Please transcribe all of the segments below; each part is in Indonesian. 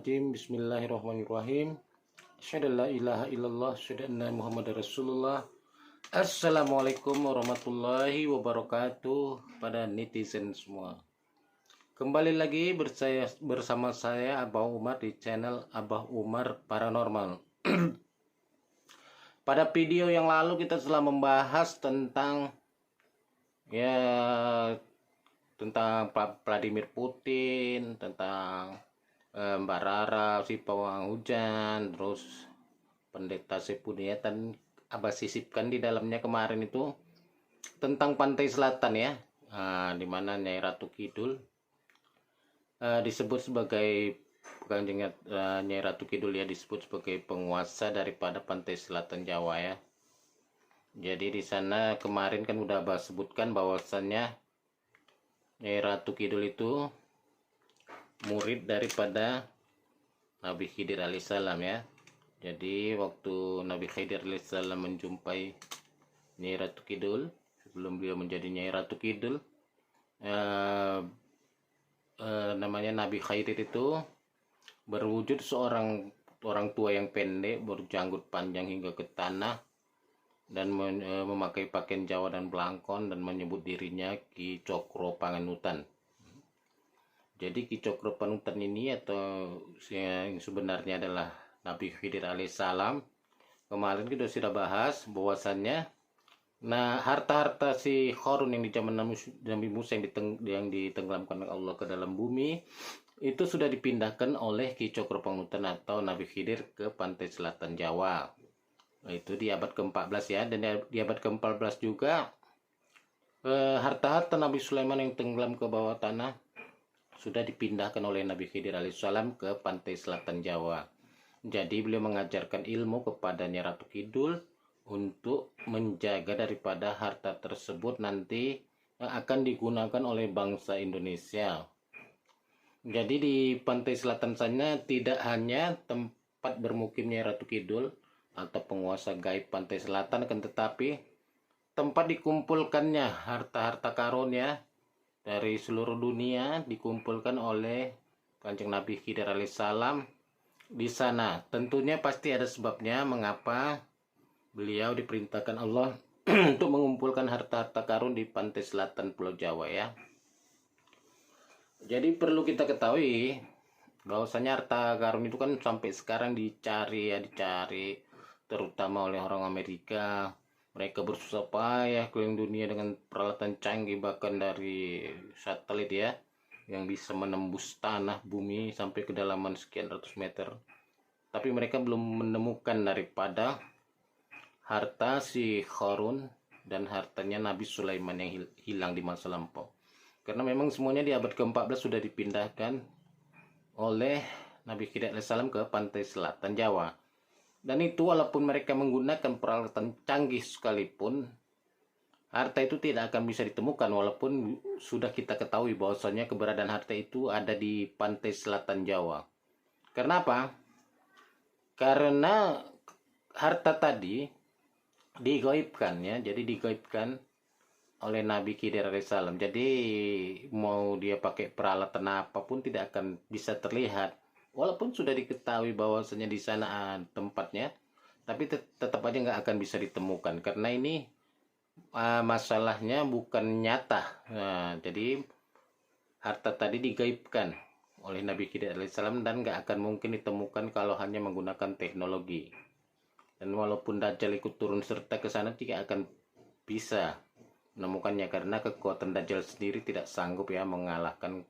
Rajim. Bismillahirrahmanirrahim. Asyhadu an la ilaha illallah, asyhadu anna Muhammadar Rasulullah. Assalamualaikum warahmatullahi wabarakatuh pada netizen semua. Kembali lagi bersama saya Abah Umar di channel Abah Umar Paranormal. Pada video yang lalu kita telah membahas tentang Vladimir Putin, tentang Mbak Rara, si pawang hujan, terus pendeta Sepuniatan Abah sisipkan di dalamnya kemarin itu tentang pantai selatan ya, di mana Nyai Ratu Kidul disebut sebagai Nyai Ratu Kidul ya, disebut sebagai penguasa daripada pantai selatan Jawa ya. Jadi di sana kemarin kan udah Abah sebutkan bahwasannya Nyai Ratu Kidul itu murid daripada Nabi Khidir alaihissalam ya. Jadi waktu Nabi Khidir alaihissalam menjumpai Nyai Ratu Kidul, sebelum beliau menjadi Nyai Ratu Kidul, namanya Nabi Khidir itu berwujud seorang orang tua yang pendek, berjanggut panjang hingga ke tanah, dan memakai pakaian Jawa dan belangkon, dan menyebut dirinya Ki Cokro Panganutan. Jadi Ki Cokro Panutan ini atau yang sebenarnya adalah Nabi Khidir alaihissalam. Kemarin kita sudah bahas bahwasannya harta-harta si Qarun yang di zaman Nabi Musa yang ditenggelamkan oleh Allah ke dalam bumi itu sudah dipindahkan oleh Ki Cokro Panutan atau Nabi Khidir ke pantai selatan Jawa. Itu di abad ke-14 ya, dan di abad ke-14 juga harta-harta Nabi Sulaiman yang tenggelam ke bawah tanah sudah dipindahkan oleh Nabi Khidir alaihissalam ke pantai selatan Jawa. Jadi beliau mengajarkan ilmu kepada Nyai Ratu Kidul untuk menjaga daripada harta tersebut nanti yang akan digunakan oleh bangsa Indonesia. Jadi di pantai selatan sana tidak hanya tempat bermukim Nyai Ratu Kidul atau penguasa gaib pantai selatan, akan tetapi tempat dikumpulkannya harta-harta karun ya dari seluruh dunia dikumpulkan oleh Kanjeng Nabi Khidir alaihissalam di sana. Tentunya pasti ada sebabnya mengapa beliau diperintahkan Allah untuk mengumpulkan harta-harta karun di pantai selatan Pulau Jawa ya. Jadi perlu kita ketahui bahwasanya harta karun itu kan sampai sekarang dicari terutama oleh orang Amerika. Mereka bersusah payah keliling dunia dengan peralatan canggih, bahkan dari satelit ya, yang bisa menembus tanah bumi sampai kedalaman sekian ratus meter. Tapi mereka belum menemukan daripada harta si Qarun dan hartanya Nabi Sulaiman yang hilang di masa lampau. Karena memang semuanya di abad ke-14 sudah dipindahkan oleh Nabi Khidir alaihissalam ke pantai selatan Jawa. Dan itu walaupun mereka menggunakan peralatan canggih sekalipun, harta itu tidak akan bisa ditemukan walaupun sudah kita ketahui bahwasanya keberadaan harta itu ada di pantai selatan Jawa. Karena apa? Karena harta tadi digaibkan ya, jadi digaibkan oleh Nabi Khidir alaihissalam. Jadi mau dia pakai peralatan apapun tidak akan bisa terlihat. Walaupun sudah diketahui bahwasanya di sana tempatnya, tapi tetap aja nggak akan bisa ditemukan karena ini masalahnya bukan nyata. Jadi harta tadi digaibkan oleh Nabi Khidir alaihissalam dan nggak akan mungkin ditemukan kalau hanya menggunakan teknologi. Dan walaupun Dajjal ikut turun serta ke sana tidak akan bisa menemukannya karena kekuatan Dajjal sendiri tidak sanggup ya mengalahkan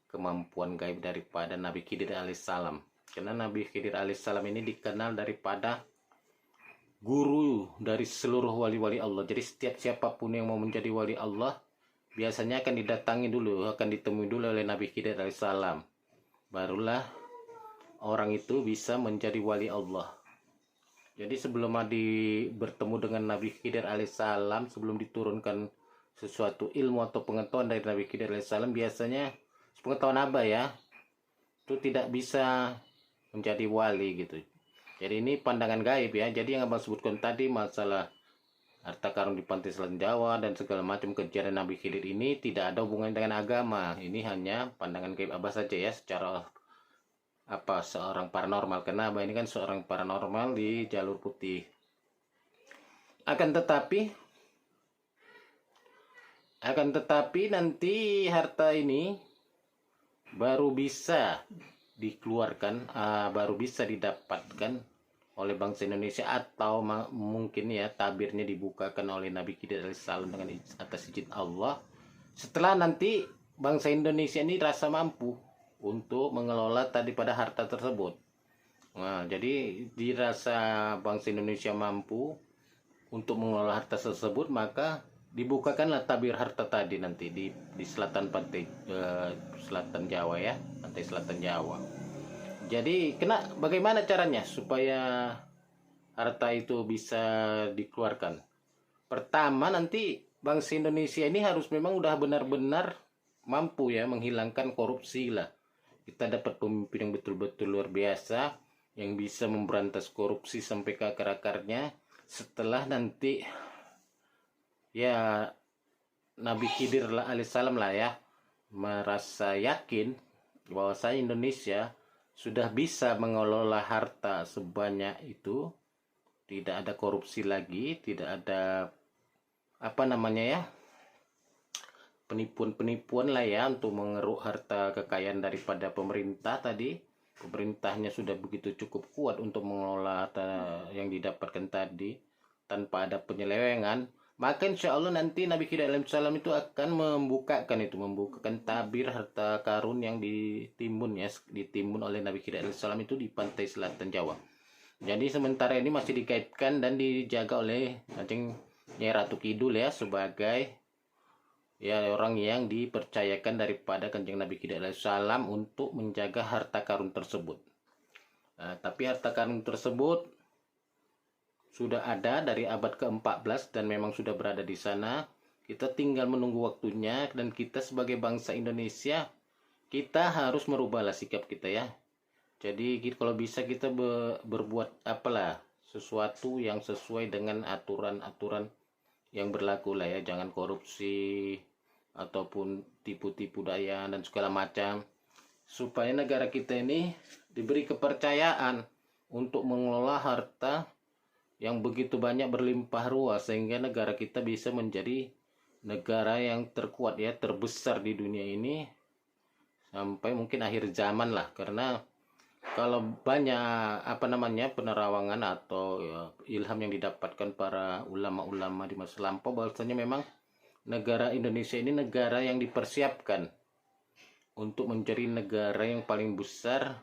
kemampuan gaib daripada Nabi Khidir alaihissalam. Karena Nabi Khidir alaihissalam ini dikenal daripada guru dari seluruh wali-wali Allah. Jadi setiap siapapun yang mau menjadi wali Allah biasanya akan ditemui dulu oleh Nabi Khidir alaihissalam. Barulah orang itu bisa menjadi wali Allah. Jadi sebelum bertemu dengan Nabi Khidir alaihissalam, sebelum diturunkan sesuatu ilmu atau pengetahuan dari Nabi Khidir alaihissalam, biasanya pengetahuan Abah ya, itu tidak bisa menjadi wali gitu. Jadi ini pandangan gaib ya. Jadi yang Abah sebutkan tadi masalah harta karun di pantai selatan Jawa dan segala macam kejadian Nabi Khidir ini tidak ada hubungan dengan agama. Ini hanya pandangan gaib Abah saja ya, secara apa seorang paranormal, karena Abah ini kan seorang paranormal di jalur putih. Akan tetapi nanti harta ini baru bisa dikeluarkan, baru bisa didapatkan oleh bangsa Indonesia, atau mungkin ya tabirnya dibukakan oleh Nabi Khidir alaihissalam dengan atas izin Allah, setelah nanti bangsa Indonesia ini rasa mampu untuk mengelola tadi pada harta tersebut. Nah, jadi dirasa bangsa Indonesia mampu untuk mengelola harta tersebut, maka dibukakanlah tabir harta tadi nanti di selatan pantai, selatan Jawa ya, pantai selatan Jawa. Jadi bagaimana caranya supaya harta itu bisa dikeluarkan? Pertama, nanti bangsa Indonesia ini harus memang udah benar-benar mampu ya menghilangkan korupsi lah. Kita dapat pemimpin yang betul-betul luar biasa, yang bisa memberantas korupsi sampai ke akar-akarnya. Setelah nanti ya Nabi Khidir alaihissalam lah ya merasa yakin bahwa Indonesia sudah bisa mengelola harta sebanyak itu, tidak ada korupsi lagi, tidak ada apa namanya ya, penipuan-penipuan lah ya untuk mengeruk harta kekayaan daripada pemerintah tadi. Pemerintahnya sudah begitu cukup kuat untuk mengelola harta yang didapatkan tadi tanpa ada penyelewengan. Maka insya Allah nanti Nabi Khidir alaihissalam itu akan membukakan tabir harta karun yang ditimbun oleh Nabi Khidir alaihissalam itu di pantai selatan Jawa. Jadi sementara ini masih dikaitkan dan dijaga oleh Kanjeng Nyai Ratu Kidul ya, sebagai ya orang yang dipercayakan daripada Kanjeng Nabi Khidir alaihissalam untuk menjaga harta karun tersebut. Nah, tapi harta karun tersebut sudah ada dari abad ke-14 dan memang sudah berada di sana. Kita tinggal menunggu waktunya, dan kita sebagai bangsa Indonesia, kita harus merubahlah sikap kita ya. Jadi kalau bisa kita berbuat apalah sesuatu yang sesuai dengan aturan-aturan yang berlaku lah ya. Jangan korupsi ataupun tipu-tipu daya dan segala macam, supaya negara kita ini diberi kepercayaan untuk mengelola harta yang begitu banyak berlimpah ruah, sehingga negara kita bisa menjadi negara yang terkuat ya, terbesar di dunia ini sampai mungkin akhir zaman lah. Karena kalau banyak penerawangan atau ya, ilham yang didapatkan para ulama-ulama di masa lampau, bahwasanya memang negara Indonesia ini negara yang dipersiapkan untuk menjadi negara yang paling besar,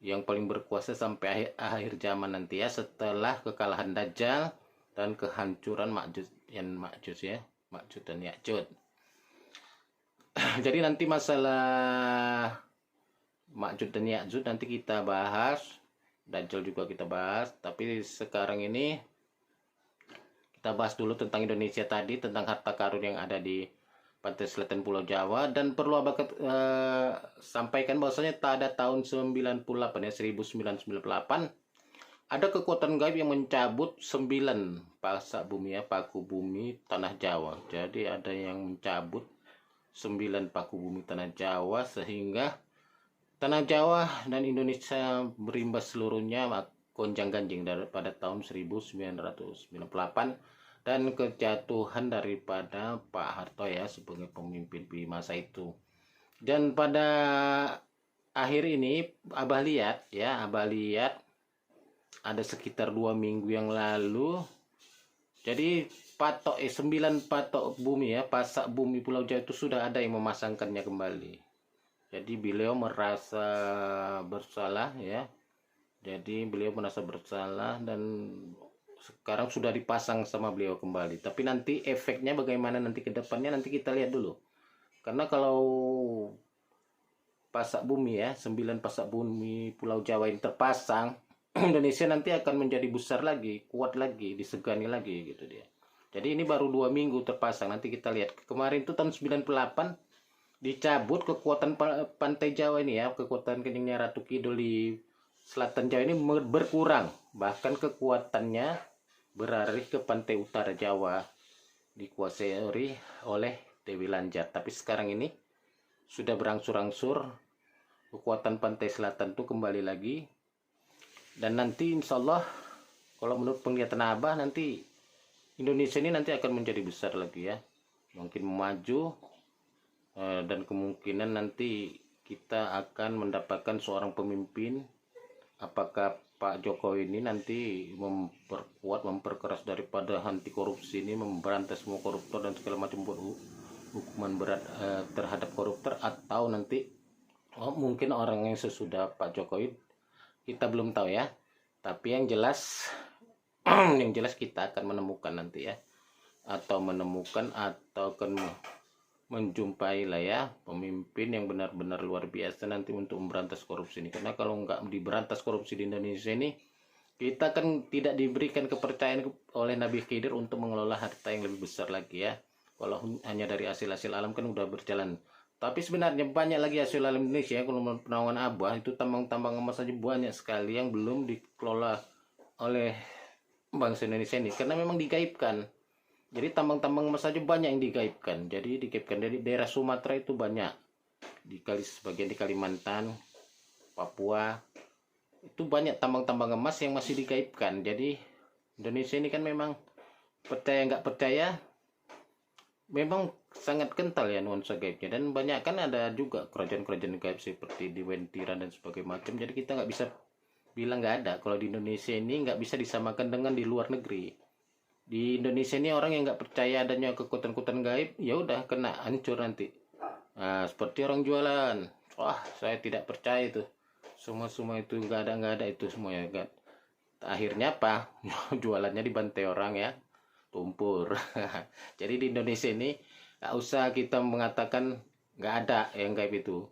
yang paling berkuasa sampai akhir zaman nanti ya, setelah kekalahan Dajjal dan kehancuran Ma'juj dan Ya'juj. Jadi nanti masalah Ma'juj dan Ya'juj nanti kita bahas, Dajjal juga kita bahas, tapi sekarang ini kita bahas dulu tentang Indonesia tadi, tentang harta karun yang ada di pantai selatan Pulau Jawa. Dan perlu Abah sampaikan bahwasanya pada tahun 98 ya, 1998 ada kekuatan gaib yang mencabut 9 pasak bumi ya, paku bumi tanah Jawa. Jadi ada yang mencabut 9 paku bumi tanah Jawa, sehingga tanah Jawa dan Indonesia berimbas seluruhnya gonjang-ganjing pada tahun 1998 dan kejatuhan daripada Pak Harto ya sebagai pemimpin di masa itu. Dan pada akhir ini Abah lihat ada sekitar 2 minggu yang lalu, jadi 9 patok bumi ya, pasak bumi Pulau Jawa itu sudah ada yang memasangkannya kembali. Jadi beliau merasa bersalah ya. Jadi beliau merasa bersalah dan sekarang sudah dipasang sama beliau kembali. Tapi nanti efeknya bagaimana nanti ke depannya, nanti kita lihat dulu. Karena kalau pasak bumi ya, 9 pasak bumi Pulau Jawa ini terpasang, Indonesia nanti akan menjadi besar lagi, kuat lagi, disegani lagi gitu dia. Jadi ini baru 2 minggu terpasang, nanti kita lihat. Kemarin itu tahun 98 dicabut kekuatan pantai Jawa ini ya, kekuatan Kanjeng Ratu Kidul di selatan Jawa ini berkurang, bahkan kekuatannya beralih ke pantai utara Jawa, dikuasai oleh Dewi Lanjar. Tapi sekarang ini sudah berangsur-angsur kekuatan pantai selatan tuh kembali lagi. Dan nanti insya Allah kalau menurut penglihatan Abah nanti Indonesia ini nanti akan menjadi besar lagi ya, mungkin maju, dan kemungkinan nanti kita akan mendapatkan seorang pemimpin. Apakah Pak Jokowi ini nanti memperkeras daripada anti korupsi ini, memberantas semua koruptor dan segala macam hukuman berat terhadap koruptor, atau nanti mungkin orang yang sesudah Pak Jokowi, kita belum tahu ya. Tapi yang jelas yang jelas kita akan menemukan nanti ya, atau akan menjumpai lah ya pemimpin yang benar-benar luar biasa nanti untuk memberantas korupsi ini. Karena kalau nggak diberantas korupsi di Indonesia ini, kita kan tidak diberikan kepercayaan oleh Nabi Khidir untuk mengelola harta yang lebih besar lagi ya. Kalau hanya dari hasil-hasil alam kan udah berjalan. Tapi sebenarnya banyak lagi hasil alam Indonesia ya. Kalau menurut penanggungan Abah itu tambang-tambang emas saja banyak sekali yang belum dikelola oleh bangsa Indonesia ini, karena memang digaibkan. Jadi tambang-tambang emas saja banyak yang digaibkan. Jadi digaibkan dari daerah Sumatera itu banyak, sebagian di Kalimantan, Papua itu banyak tambang-tambang emas yang masih digaibkan. Jadi Indonesia ini kan memang, percaya nggak percaya, memang sangat kental ya nuansa gaibnya. Dan banyak kan ada juga kerajaan-kerajaan gaib seperti di Wentiran dan sebagainya macam. Jadi kita nggak bisa bilang nggak ada. Kalau di Indonesia ini nggak bisa disamakan dengan di luar negeri. Di Indonesia ini orang yang nggak percaya adanya kekuatan-kekuatan gaib, ya udah kena hancur nanti. Nah, seperti orang jualan, wah saya tidak percaya itu, semua itu nggak ada itu semua ya kan. Akhirnya apa? Jualannya dibantai orang ya, tumpur. Jadi di Indonesia ini nggak usah kita mengatakan nggak ada yang gaib itu.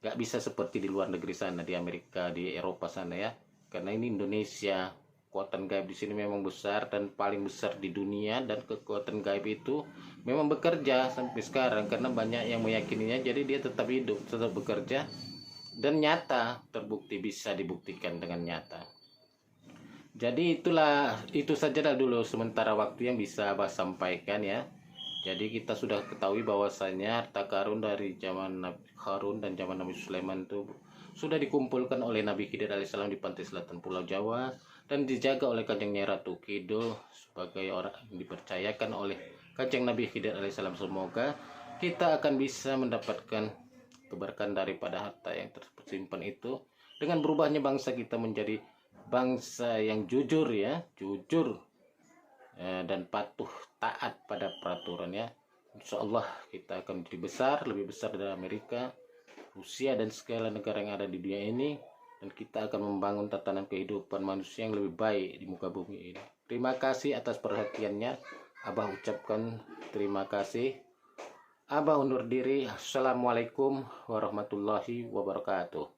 Nggak bisa seperti di luar negeri sana, di Amerika, di Eropa sana ya. Karena ini Indonesia, kekuatan gaib di sini memang besar dan paling besar di dunia, dan kekuatan gaib itu memang bekerja sampai sekarang karena banyak yang meyakininya. Jadi dia tetap hidup, tetap bekerja, dan nyata, terbukti, bisa dibuktikan dengan nyata. Jadi itu saja dulu sementara waktu yang bisa Abah sampaikan ya. Jadi kita sudah ketahui bahwasanya harta karun dari zaman Nabi Harun dan zaman Nabi Sulaiman itu sudah dikumpulkan oleh Nabi Khidir alaihissalam di pantai selatan Pulau Jawa, dan dijaga oleh Kanjengnya Ratu Kidul sebagai orang yang dipercayakan oleh Kanjeng Nabi Khidir alaihissalam. Semoga kita akan bisa mendapatkan keberkahan daripada harta yang tersimpan itu, dengan berubahnya bangsa kita menjadi bangsa yang jujur ya, dan patuh taat pada peraturan ya. Insya Allah kita akan menjadi besar, lebih besar dari Amerika, Rusia, dan segala negara yang ada di dunia ini. Dan kita akan membangun tatanan kehidupan manusia yang lebih baik di muka bumi ini. Terima kasih atas perhatiannya. Abah ucapkan terima kasih. Abah undur diri. Assalamualaikum warahmatullahi wabarakatuh.